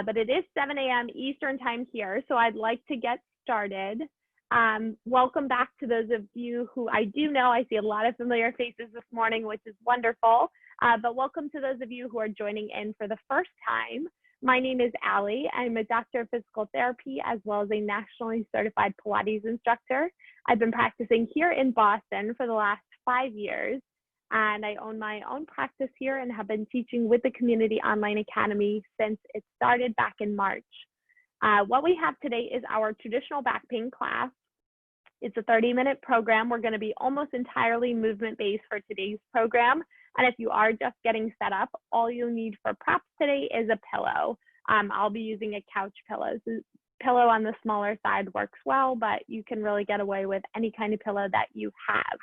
But it is 7 a.m. Eastern time here, so I'd like to get started. Welcome back to those of you who I do know. I see a lot of familiar faces this morning, which is wonderful. But welcome to those of you who are joining in for the first time. My name is Allie. I'm a doctor of physical therapy as well as a nationally certified Pilates instructor. I've been practicing here in Boston for the last 5 years. And I own my own practice here and have been teaching with the Community Online Academy since it started back in March. What we have today is our traditional back pain class. It's a 30-minute program. We're going to be almost entirely movement-based for today's program. And if you are just getting set up, all you'll need for props today is a pillow. I'll be using a couch pillow. So pillow on the smaller side works well, but you can really get away with any kind of pillow that you have.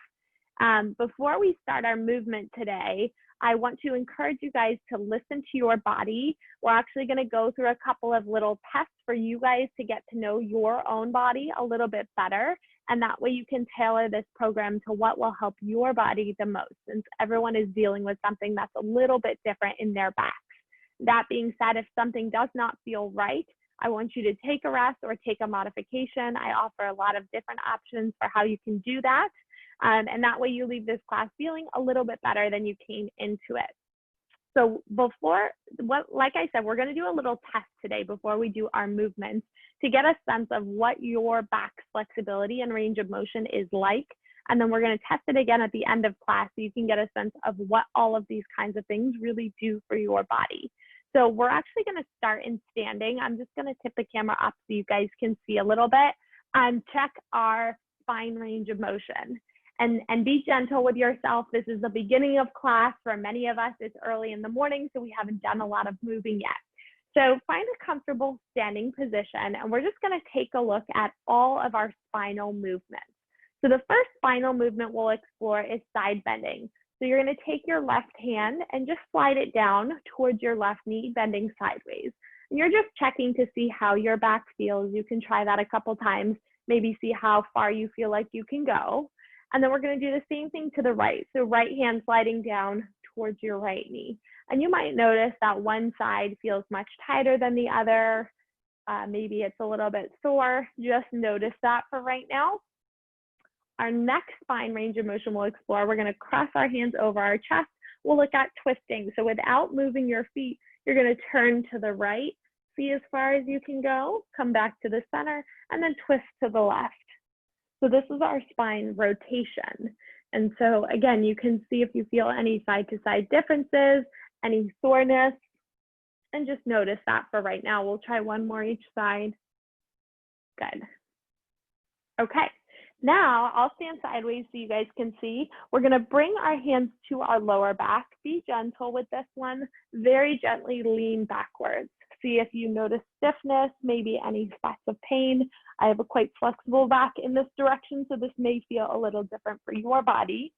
Before we start our movement today, I want to encourage you guys to listen to your body. We're actually going to go through a couple of little tests for you guys to get to know your own body a little bit better. And that way you can tailor this program to what will help your body the most, since everyone is dealing with something that's a little bit different in their backs. That being said, if something does not feel right, I want you to take a rest or take a modification. I offer a lot of different options for how you can do that. And that way you leave this class feeling a little bit better than you came into it. So like I said, we're going to do a little test today before we do our movements to get a sense of what your back's flexibility and range of motion is like. And then we're going to test it again at the end of class so you can get a sense of what all of these kinds of things really do for your body. So we're actually going to start in standing. I'm just going to tip the camera up so you guys can see a little bit and check our spine range of motion. And be gentle with yourself. This is the beginning of class. For many of us, it's early in the morning, so we haven't done a lot of moving yet. So find a comfortable standing position, and we're just going to take a look at all of our spinal movements. So the first spinal movement we'll explore is side bending. So you're going to take your left hand and just slide it down towards your left knee, bending sideways. And you're just checking to see how your back feels. You can try that a couple times, maybe see how far you feel like you can go. And then we're going to do the same thing to the right. So right hand sliding down towards your right knee. And you might notice that one side feels much tighter than the other. Maybe it's a little bit sore. Just notice that for right now. Our next spine range of motion we'll explore, we're going to cross our hands over our chest. We'll look at twisting. So without moving your feet, you're going to turn to the right, see as far as you can go, come back to the center, and then twist to the left. So this is our spine rotation. And so again, you can see if you feel any side-to-side differences, any soreness, and just notice that for right now. We'll try one more each side. Good. Okay, now I'll stand sideways so you guys can see. We're gonna bring our hands to our lower back. Be gentle with this one. Very gently lean backwards. See if you notice stiffness, maybe any spots of pain. I have a quite flexible back in this direction, so this may feel a little different for your body.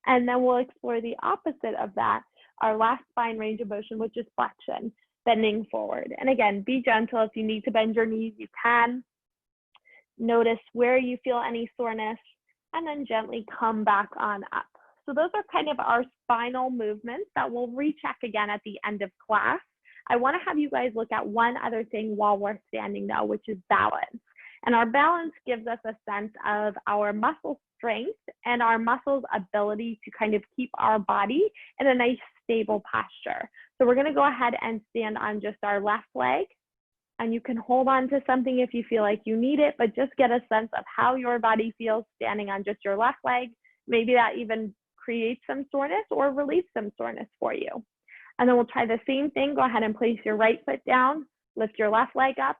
And then we'll explore the opposite of that, our last spine range of motion, which is flexion, bending forward. And again, be gentle. If you need to bend your knees, you can. Notice where you feel any soreness, and then gently come back on up. So those are kind of our spinal movements that we'll recheck again at the end of class. I want to have you guys look at one other thing while we're standing though, which is balance. And our balance gives us a sense of our muscle strength and our muscles' ability to kind of keep our body in a nice stable posture. So we're going to go ahead and stand on just our left leg. And you can hold on to something if you feel like you need it, but just get a sense of how your body feels standing on just your left leg. Maybe that even creates some soreness or relieves some soreness for you. And then we'll try the same thing. Go ahead and place your right foot down, lift your left leg up.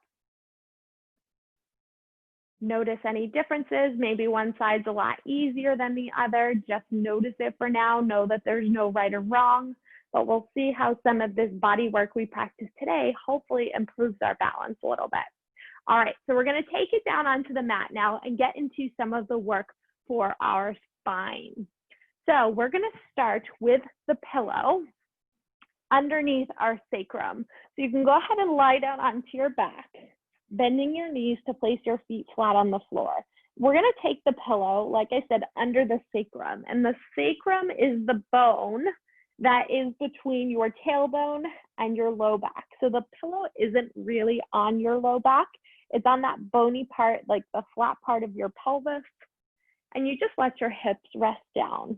Notice any differences. Maybe one side's a lot easier than the other. Just notice it for now. Know that there's no right or wrong, but we'll see how some of this body work we practice today hopefully improves our balance a little bit. All right, so we're going to take it down onto the mat now and get into some of the work for our spine. So we're going to start with the pillow underneath our sacrum. So you can go ahead and lie down onto your back, bending your knees to place your feet flat on the floor. we're gonna take the pillow, like I said, under the sacrum, and the sacrum is the bone that is between your tailbone and your low back. So the pillow isn't really on your low back. It's on that bony part, like the flat part of your pelvis, and you just let your hips rest down.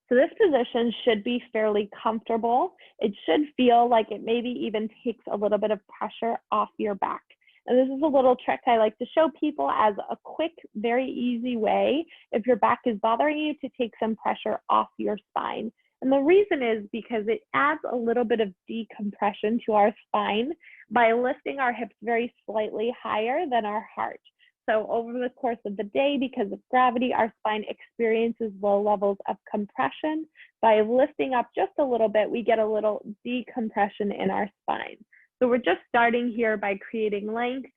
So this position should be fairly comfortable. It should feel like it maybe even takes a little bit of pressure off your back. And this is a little trick I like to show people as a quick, very easy way, if your back is bothering you, to take some pressure off your spine. And the reason is because it adds a little bit of decompression to our spine by lifting our hips very slightly higher than our heart. So over the course of the day, because of gravity, our spine experiences low levels of compression. By lifting up just a little bit, we get a little decompression in our spine. So we're just starting here by creating length.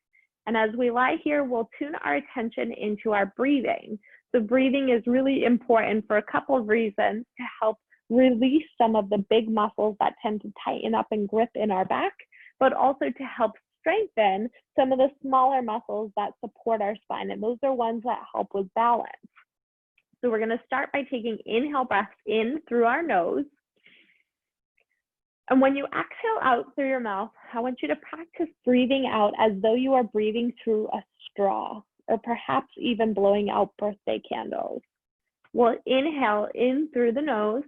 And as we lie here, we'll tune our attention into our breathing. So breathing is really important for a couple of reasons: to help release some of the big muscles that tend to tighten up and grip in our back, but also to help strengthen some of the smaller muscles that support our spine. And those are ones that help with balance. So we're gonna start by taking inhale breaths in through our nose. And when you exhale out through your mouth, I want you to practice breathing out as though you are breathing through a straw, or perhaps even blowing out birthday candles. We'll inhale in through the nose,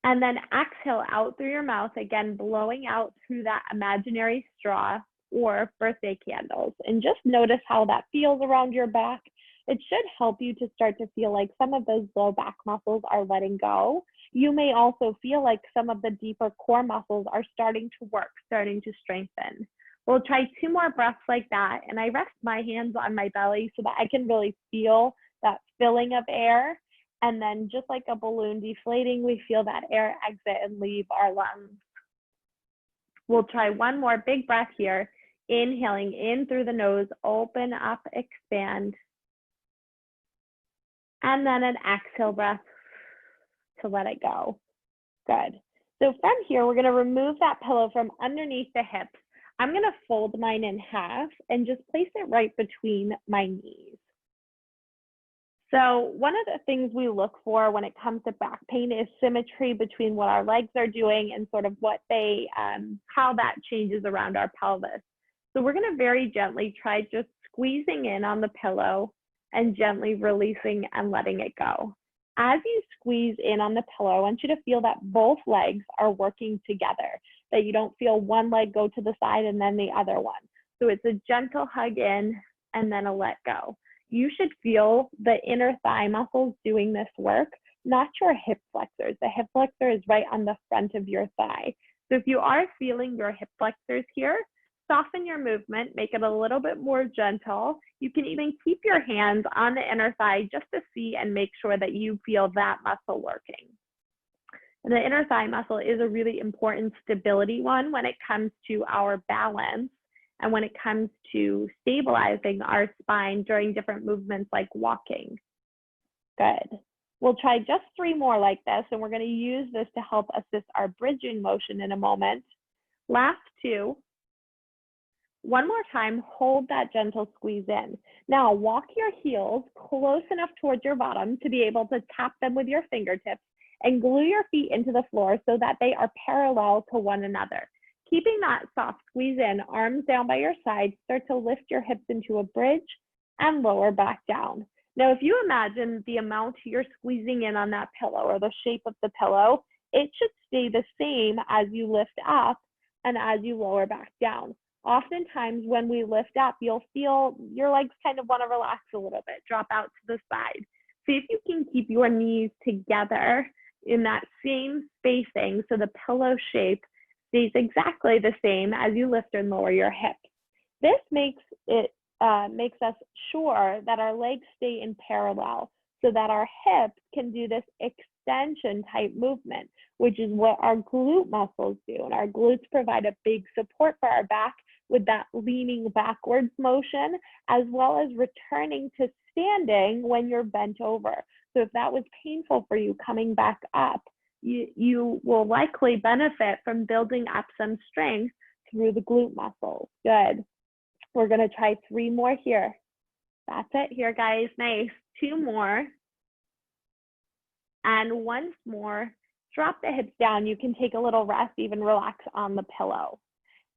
and then exhale out through your mouth, again, blowing out through that imaginary straw or birthday candles. And just notice how that feels around your back. It should help you to start to feel like some of those low back muscles are letting go. You may also feel like some of the deeper core muscles are starting to work, starting to strengthen. We'll try 2 more breaths like that. And I rest my hands on my belly so that I can really feel that filling of air. And then just like a balloon deflating, we feel that air exit and leave our lungs. We'll try 1 more big breath here. Inhaling in through the nose, open up, expand. And then an exhale breath to let it go. Good. So from here, we're gonna remove that pillow from underneath the hips. I'm gonna fold mine in half and just place it right between my knees. So one of the things we look for when it comes to back pain is symmetry between what our legs are doing and sort of what they, how that changes around our pelvis. So we're gonna very gently try just squeezing in on the pillow and gently releasing and letting it go. As you squeeze in on the pillow, I want you to feel that both legs are working together, that you don't feel one leg go to the side and then the other one. So it's a gentle hug in and then a let go. You should feel the inner thigh muscles doing this work, not your hip flexors. The hip flexor is right on the front of your thigh. So if you are feeling your hip flexors here, soften your movement, make it a little bit more gentle. You can even keep your hands on the inner thigh just to see and make sure that you feel that muscle working. And the inner thigh muscle is a really important stability one when it comes to our balance and when it comes to stabilizing our spine during different movements like walking. Good. We'll try just 3 more like this, and we're going to use this to help assist our bridging motion in a moment. Last 2. One more time, hold that gentle squeeze in. Now walk your heels close enough towards your bottom to be able to tap them with your fingertips and glue your feet into the floor so that they are parallel to one another. Keeping that soft squeeze in, arms down by your side, start to lift your hips into a bridge and lower back down. Now, if you imagine the amount you're squeezing in on that pillow or the shape of the pillow, it should stay the same as you lift up and as you lower back down. Oftentimes when we lift up, you'll feel your legs kind of want to relax a little bit, drop out to the side. See if you can keep your knees together in that same spacing so the pillow shape stays exactly the same as you lift and lower your hips. This makes us sure that our legs stay in parallel so that our hips can do this extension type movement, which is what our glute muscles do. And our glutes provide a big support for our back with that leaning backwards motion, as well as returning to standing when you're bent over. So if that was painful for you coming back up, you will likely benefit from building up some strength through the glute muscles. Good. We're going to try 3 more here. That's it here, guys. Nice. 2 more. And once more, drop the hips down. You can take a little rest, even relax on the pillow.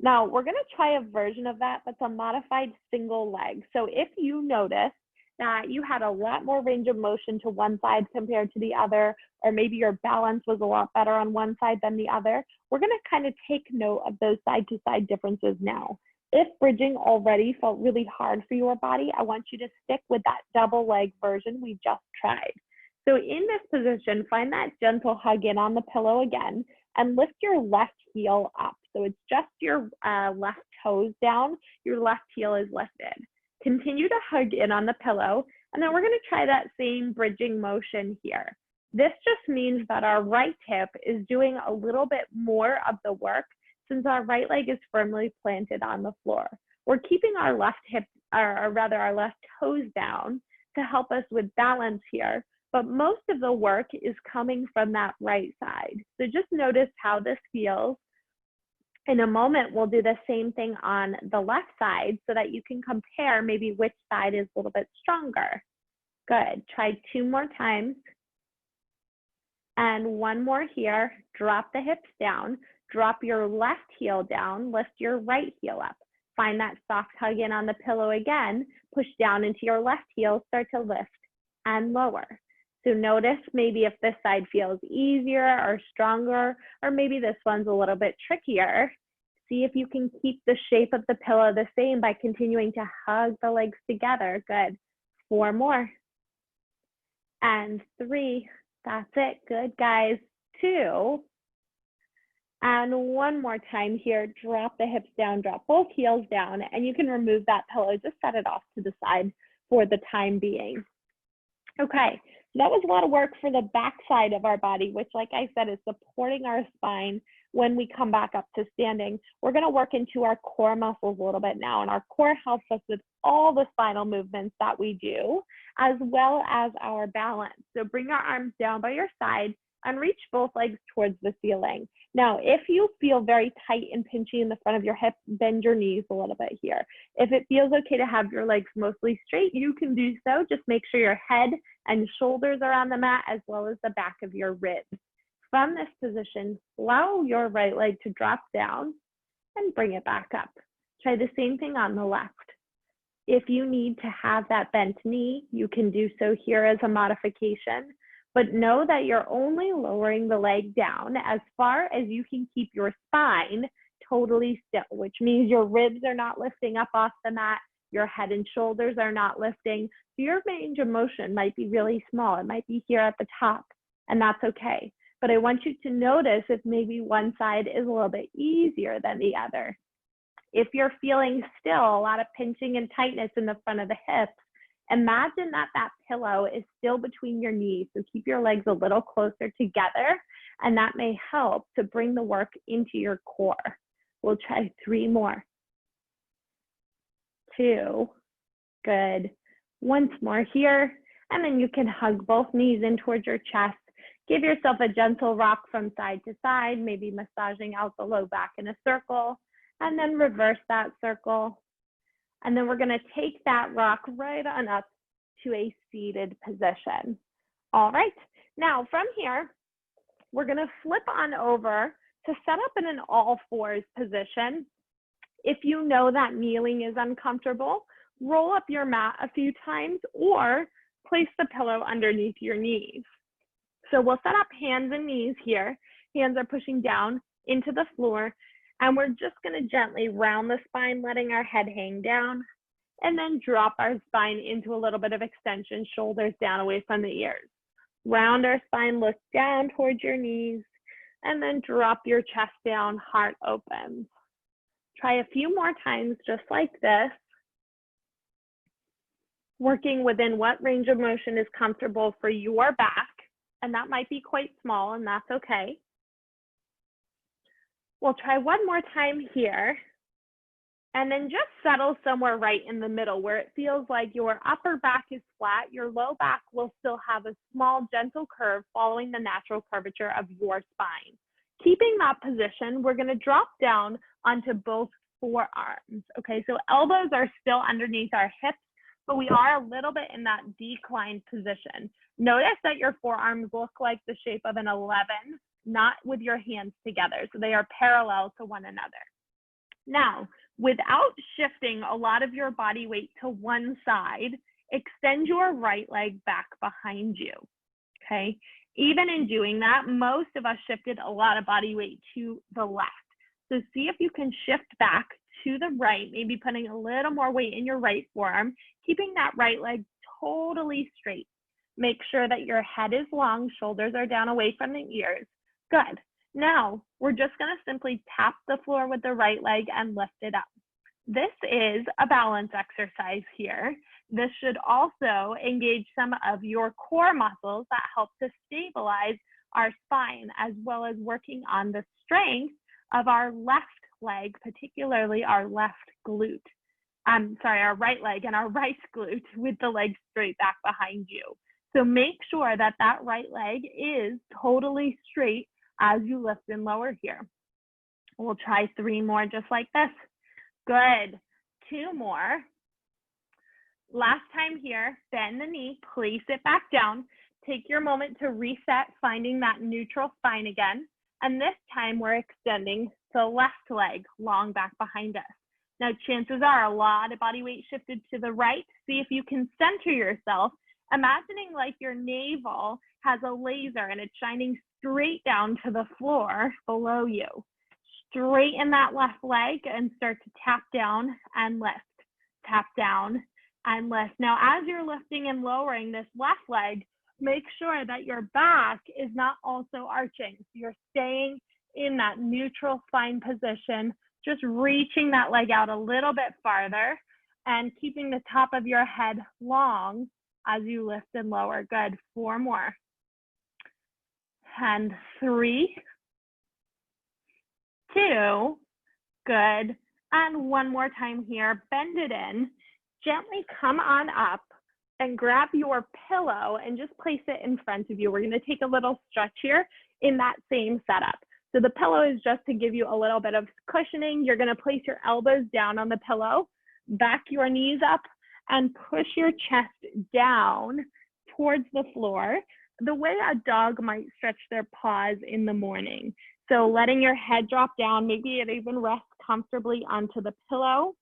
Now, we're going to try a version of that that's a modified single leg. So if you notice that you had a lot more range of motion to one side compared to the other, or maybe your balance was a lot better on one side than the other, we're going to kind of take note of those side-to-side differences now. If bridging already felt really hard for your body, I want you to stick with that double leg version we just tried. So in this position, find that gentle hug in on the pillow again and lift your left heel up. So it's just your left toes down, your left heel is lifted. Continue to hug in on the pillow, and then we're going to try that same bridging motion here. This just means that our right hip is doing a little bit more of the work since our right leg is firmly planted on the floor. We're keeping our left hip, or rather our left toes down to help us with balance here, but most of the work is coming from that right side. So just notice how this feels. In a moment, we'll do the same thing on the left side so that you can compare maybe which side is a little bit stronger. Good. Try 2 more times. And 1 more here. Drop the hips down. Drop your left heel down. Lift your right heel up. Find that soft hug in on the pillow again. Push down into your left heel. Start to lift and lower. So notice maybe if this side feels easier or stronger, or maybe this one's a little bit trickier. See if you can keep the shape of the pillow the same by continuing to hug the legs together. Good. 4 more. And 3. That's it. Good, guys. 2. And 1 more time here. Drop the hips down, drop both heels down, and you can remove that pillow. Just set it off to the side for the time being. Okay, that was a lot of work for the back side of our body, which, like I said, is supporting our spine when we come back up to standing. We're going to work into our core muscles a little bit now, and our core helps us with all the spinal movements that we do, as well as our balance. So bring your arms down by your side and reach both legs towards the ceiling. Now, if you feel very tight and pinchy in the front of your hips, bend your knees a little bit here. If it feels okay to have your legs mostly straight, you can do so. Just make sure your head and shoulders are on the mat, as well as the back of your ribs. From this position, allow your right leg to drop down and bring it back up. Try the same thing on the left. If you need to have that bent knee, you can do so here as a modification. But know that you're only lowering the leg down as far as you can keep your spine totally still, which means your ribs are not lifting up off the mat, your head and shoulders are not lifting. So your range of motion might be really small. It might be here at the top, and that's okay. But I want you to notice if maybe one side is a little bit easier than the other. If you're feeling still a lot of pinching and tightness in the front of the hips, imagine that that pillow is still between your knees. So keep your legs a little closer together, and that may help to bring the work into your core. We'll try 3 more. 2. Good. Once more here, and then you can hug both knees in towards your chest. Give yourself a gentle rock from side to side, maybe massaging out the low back in a circle, and then reverse that circle. And then we're going to take that rock right on up to a seated position. All right. Now from here, we're going to flip on over to set up in an all fours position. If you know that kneeling is uncomfortable, roll up your mat a few times or place the pillow underneath your knees. So we'll set up hands and knees here. Hands are pushing down into the floor. And we're just going to gently round the spine, letting our head hang down, and then drop our spine into a little bit of extension, shoulders down away from the ears. Round our spine, look down towards your knees, and then drop your chest down, heart opens. Try a few more times just like this, working within what range of motion is comfortable for your back, and that might be quite small, and that's okay. We'll try 1 more time here, and then just settle somewhere right in the middle where it feels like your upper back is flat, your low back will still have a small gentle curve following the natural curvature of your spine. Keeping that position, we're going to drop down onto both forearms. Okay, so elbows are still underneath our hips, but we are a little bit in that declined position. Notice that your forearms look like the shape of an 11, not with your hands together. So they are parallel to one another. Now, without shifting a lot of your body weight to one side, extend your right leg back behind you, okay? Even in doing that, most of us shifted a lot of body weight to the left. So see if you can shift back to the right, maybe putting a little more weight in your right forearm, keeping that right leg totally straight. Make sure that your head is long, shoulders are down away from the ears. Good. Now, we're just going to simply tap the floor with the right leg and lift it up. This is a balance exercise here. This should also engage some of your core muscles that help to stabilize our spine, as well as working on the strength of our left leg, particularly our left glute. Our right leg and our right glute with the leg straight back behind you. So make sure that that right leg is totally straight as you lift and lower here. We'll try 3 more just like this. Good. 2 more. Last time here, bend the knee, place it back down. Take your moment to reset, finding that neutral spine again. And this time we're extending the left leg long back behind us. Now, chances are a lot of body weight shifted to the right. See if you can center yourself, imagining like your navel has a laser and it's shining straight down to the floor below you. Straighten that left leg and start to tap down and lift. Tap down and lift. Now, as you're lifting and lowering this left leg, make sure that your back is not also arching. So you're staying in that neutral spine position, just reaching that leg out a little bit farther and keeping the top of your head long as you lift and lower. Good. 4 more. And 3, 2, good. And 1 more time here, bend it in, gently come on up and grab your pillow and just place it in front of you. We're gonna take a little stretch here in that same setup. So the pillow is just to give you a little bit of cushioning. You're gonna place your elbows down on the pillow, back your knees up, and push your chest down towards the floor, the way a dog might stretch their paws in the morning. So letting your head drop down, maybe it even rests comfortably onto the pillow.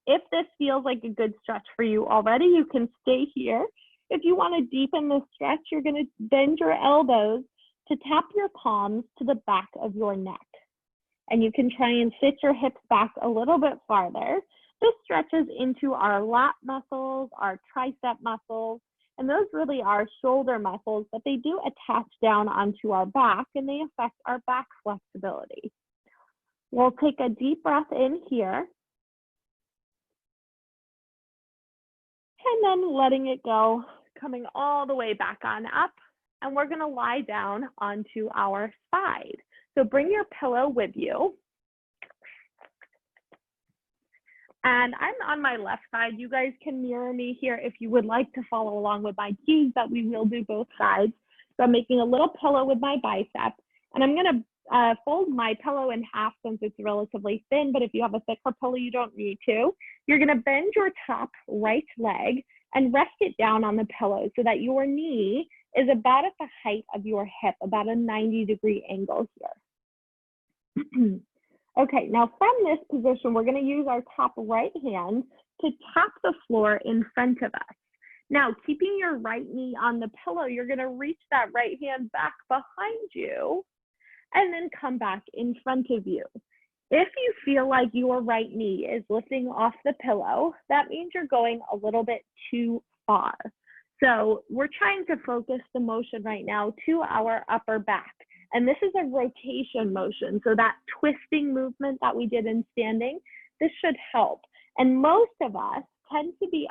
If this feels like a good stretch for you already, you can stay here. If you want to deepen the stretch, you're going to bend your elbows to tap your palms to the back of your neck. And you can try and sit your hips back a little bit farther. This stretches into our lat muscles, our tricep muscles, and those really are shoulder muscles, but they do attach down onto our back and they affect our back flexibility. We'll take a deep breath in here. And then letting it go, coming all the way back on up. And we're gonna lie down onto our side. So bring your pillow with you. And I'm on my left side. You guys can mirror me here if you would like to follow along with my keys, that we will do both sides. So I'm making a little pillow with my bicep, and I'm gonna fold my pillow in half since it's relatively thin, but if you have a thicker pillow, you don't need to. You're gonna bend your top right leg and rest it down on the pillow so that your knee is about at the height of your hip, about a 90-degree angle here. Okay, now from this position, we're going to use our top right hand to tap the floor in front of us. Now, keeping your right knee on the pillow, you're going to reach that right hand back behind you and then come back in front of you. If you feel like your right knee is lifting off the pillow, that means you're going a little bit too far. So we're trying to focus the motion right now to our upper back. And this is a rotation motion. So that twisting movement that we did in standing, this should help. And most of us tend to be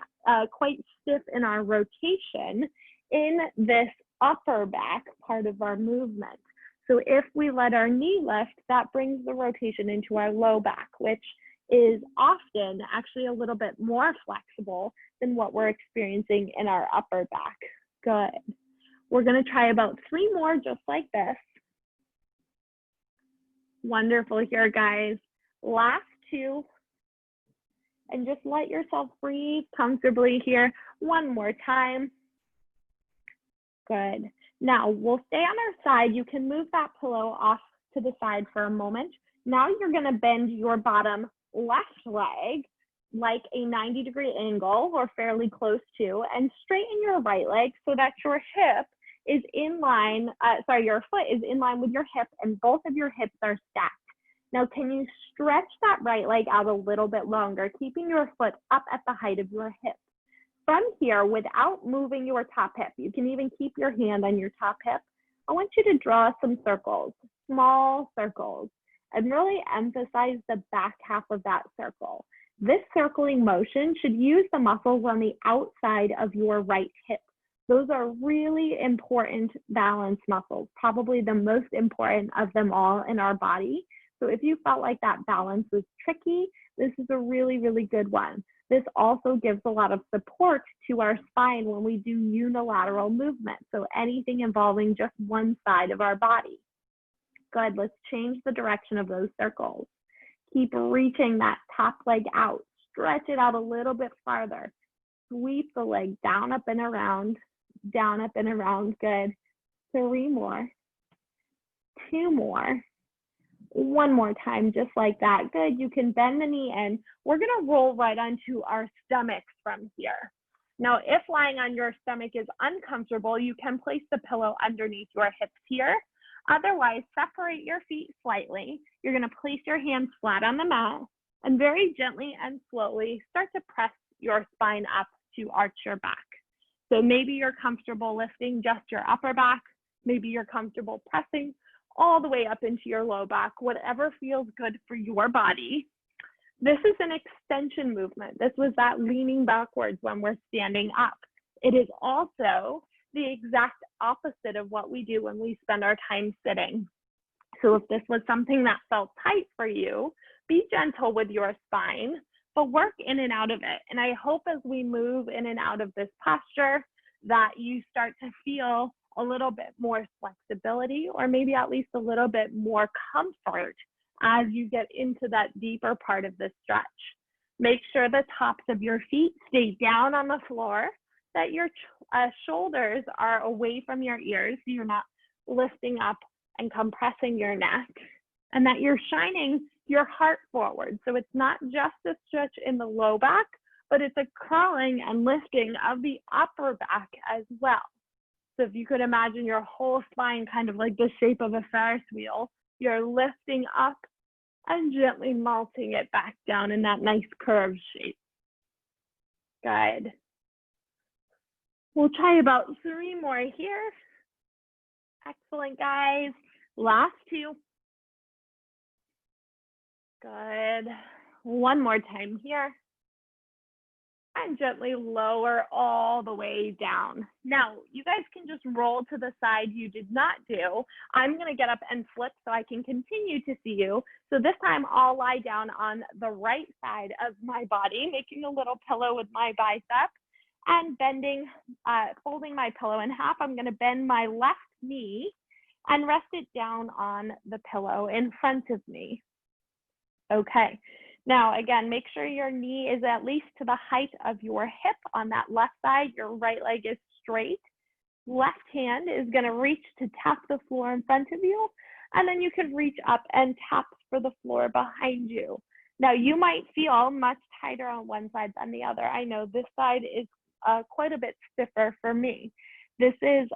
quite stiff in our rotation in this upper back part of our movement. So if we let our knee lift, that brings the rotation into our low back, which is often actually a little bit more flexible than what we're experiencing in our upper back. Good. We're gonna try about 3 more just like this. Wonderful here, guys. Last 2. And just let yourself breathe comfortably here. One more time. Good. Now we'll stay on our side. You can move that pillow off to the side for a moment. Now you're going to bend your bottom left leg like a 90-degree angle or fairly close to, and straighten your right leg so that your hip is in line, your foot is in line with your hip and both of your hips are stacked. Now, can you stretch that right leg out a little bit longer, keeping your foot up at the height of your hip? From here, without moving your top hip, you can even keep your hand on your top hip. I want you to draw some circles, small circles, and really emphasize the back half of that circle. This circling motion should use the muscles on the outside of your right hip. Those are really important balance muscles, probably the most important of them all in our body. So if you felt like that balance was tricky, this is a really, really good one. This also gives a lot of support to our spine when we do unilateral movement. So anything involving just one side of our body. Good, let's change the direction of those circles. Keep reaching that top leg out. Stretch it out a little bit farther. Sweep the leg down, up, and around. Down, up, and around. Good. 3 more. 2 more. 1 more time, just like that. Good. You can bend the knee in. We're going to roll right onto our stomachs from here. Now, if lying on your stomach is uncomfortable, you can place the pillow underneath your hips here. Otherwise, separate your feet slightly. You're going to place your hands flat on the mat and very gently and slowly start to press your spine up to arch your back. So maybe you're comfortable lifting just your upper back. Maybe you're comfortable pressing all the way up into your low back, whatever feels good for your body. This is an extension movement. This was that leaning backwards when we're standing up. It is also the exact opposite of what we do when we spend our time sitting. So if this was something that felt tight for you, be gentle with your spine, but work in and out of it. And I hope as we move in and out of this posture that you start to feel a little bit more flexibility, or maybe at least a little bit more comfort as you get into that deeper part of the stretch. Make sure the tops of your feet stay down on the floor, that your shoulders are away from your ears, so you're not lifting up and compressing your neck, and that you're shining your heart forward. So it's not just a stretch in the low back, but it's a curling and lifting of the upper back as well. So if you could imagine your whole spine kind of like the shape of a Ferris wheel, you're lifting up and gently melting it back down in that nice curved shape. Good. We'll try about 3 more here. Excellent, guys. Last 2. Good. 1 more time here. And gently lower all the way down. Now, you guys can just roll to the side you did not do. I'm going to get up and flip so I can continue to see you. So this time I'll lie down on the right side of my body, making a little pillow with my bicep and bending, folding my pillow in half. I'm going to bend my left knee and rest it down on the pillow in front of me. Okay. Now, again, make sure your knee is at least to the height of your hip on that left side. Your right leg is straight. Left hand is going to reach to tap the floor in front of you, and then you can reach up and tap for the floor behind you. Now, you might feel much tighter on one side than the other. I know this side is quite a bit stiffer for me. This is,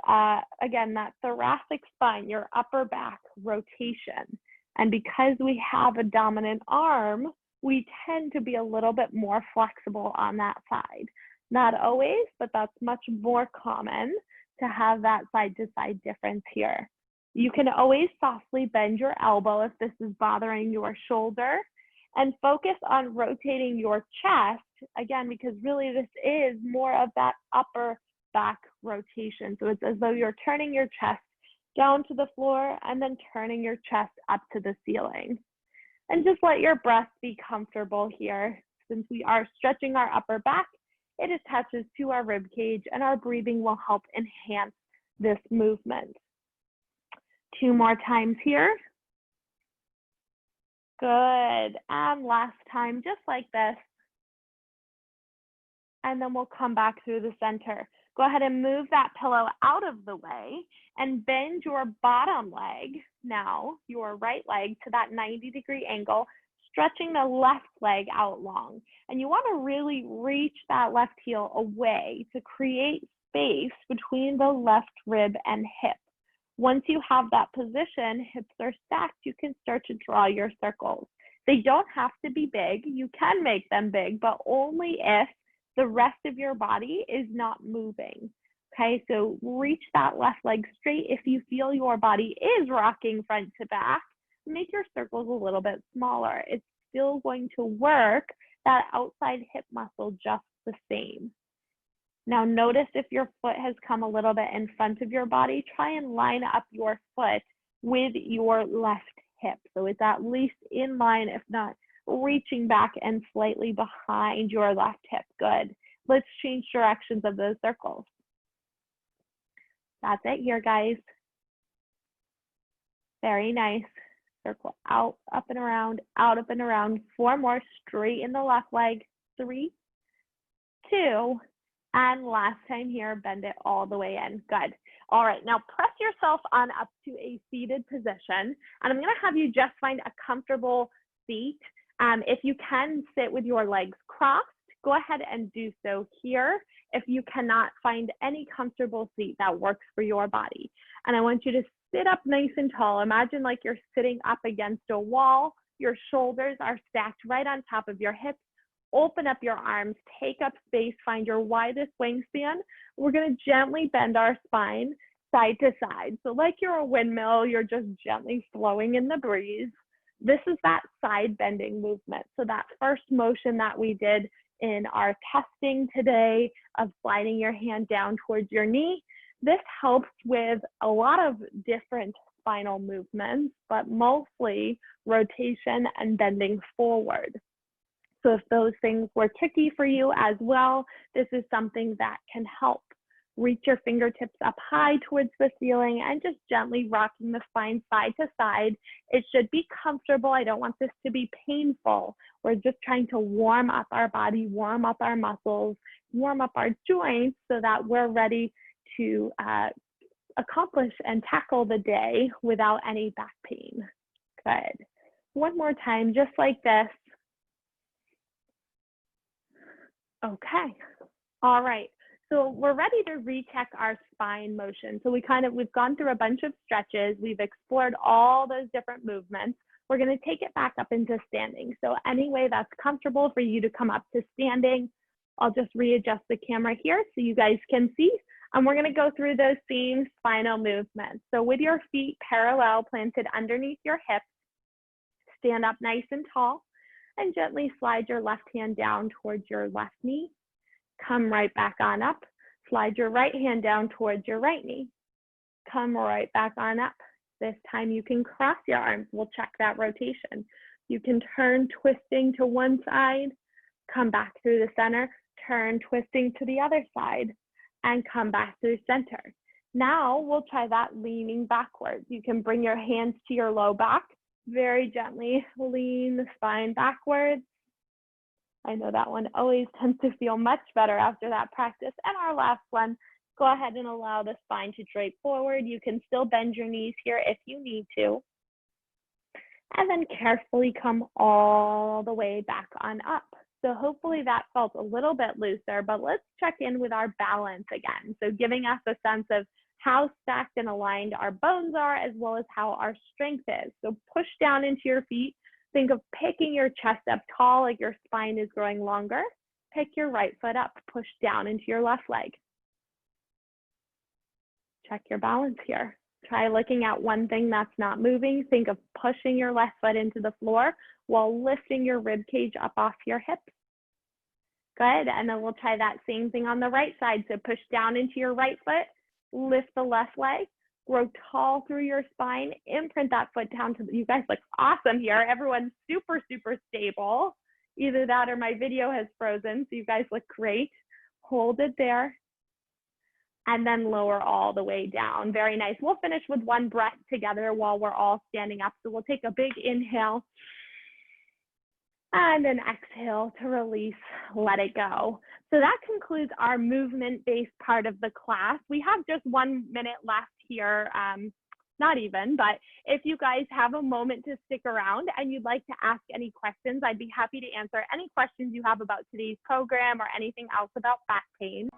again, that thoracic spine, your upper back rotation. And because we have a dominant arm, we tend to be a little bit more flexible on that side. Not always, but that's much more common to have that side-to-side difference here. You can always softly bend your elbow if this is bothering your shoulder, and focus on rotating your chest, again, because really this is more of that upper back rotation. So it's as though you're turning your chest down to the floor and then turning your chest up to the ceiling. And just let your breath be comfortable here. Since we are stretching our upper back, it attaches to our rib cage, and our breathing will help enhance this movement. 2 more times here. Good. And last time, just like this. and then we'll come back through the center. Go ahead and move that pillow out of the way and bend your bottom leg, now your right leg, to that 90-degree angle, stretching the left leg out long. And you want to really reach that left heel away to create space between the left rib and hip. Once you have that position, hips are stacked, you can start to draw your circles. They don't have to be big. You can make them big, but only if the rest of your body is not moving. Okay, so reach that left leg straight. If you feel your body is rocking front to back, make your circles a little bit smaller. It's still going to work that outside hip muscle just the same. Now notice if your foot has come a little bit in front of your body, try and line up your foot with your left hip. So it's at least in line, if not reaching back and slightly behind your left hip. Good. Let's change directions of those circles. That's it here, guys. Very nice. Circle out, up and around, out, up and around. 4 more, straight in the left leg. 3, 2, and last time here, bend it all the way in. Good. All right, now press yourself on up to a seated position. And I'm gonna have you just find a comfortable seat. If you can sit with your legs crossed, go ahead and do so here. If you cannot find any comfortable seat that works for your body. And I want you to sit up nice and tall. Imagine like you're sitting up against a wall. Your shoulders are stacked right on top of your hips. Open up your arms, take up space, find your widest wingspan. We're gonna gently bend our spine side to side. So like you're a windmill, you're just gently flowing in the breeze. This is that side bending movement. So that first motion that we did in our testing today of sliding your hand down towards your knee, this helps with a lot of different spinal movements, but mostly rotation and bending forward. So if those things were tricky for you as well, this is something that can help. Reach your fingertips up high towards the ceiling and just gently rocking the spine side to side. It should be comfortable. I don't want this to be painful. We're just trying to warm up our body, warm up our muscles, warm up our joints so that we're ready to accomplish and tackle the day without any back pain. Good. One more time, just like this. Okay, all right. So we're ready to recheck our spine motion. So we've gone through a bunch of stretches. We've explored all those different movements. We're gonna take it back up into standing. So any way that's comfortable for you to come up to standing. I'll just readjust the camera here so you guys can see. And we're gonna go through those same spinal movements. So with your feet parallel, planted underneath your hips, stand up nice and tall and gently slide your left hand down towards your left knee. Come right back on up. Slide your right hand down towards your right knee. Come right back on up. This time you can cross your arms. We'll check that rotation. You can turn twisting to one side, come back through the center, turn twisting to the other side, and come back through center. Now we'll try that leaning backwards. You can bring your hands to your low back. Very gently lean the spine backwards. I know that one always tends to feel much better after that practice. And our last one, go ahead and allow the spine to drape forward. You can still bend your knees here if you need to. And then carefully come all the way back on up. So hopefully that felt a little bit looser, but let's check in with our balance again. So giving us a sense of how stacked and aligned our bones are, as well as how our strength is. So push down into your feet. Think of picking your chest up tall, like your spine is growing longer. Pick your right foot up, push down into your left leg. Check your balance here. Try looking at one thing that's not moving. Think of pushing your left foot into the floor while lifting your rib cage up off your hips. Good, and then we'll try that same thing on the right side. So push down into your right foot, lift the left leg, grow tall through your spine, imprint that foot down to, you guys look awesome here. Everyone's super, super stable. Either that or my video has frozen, so you guys look great. Hold it there. And then lower all the way down. Very nice. We'll finish with one breath together while we're all standing up. So we'll take a big inhale. And then exhale to release, let it go. So that concludes our movement-based part of the class. We have just 1 minute left here, not even, but if you guys have a moment to stick around and you'd like to ask any questions, I'd be happy to answer any questions you have about today's program or anything else about back pain.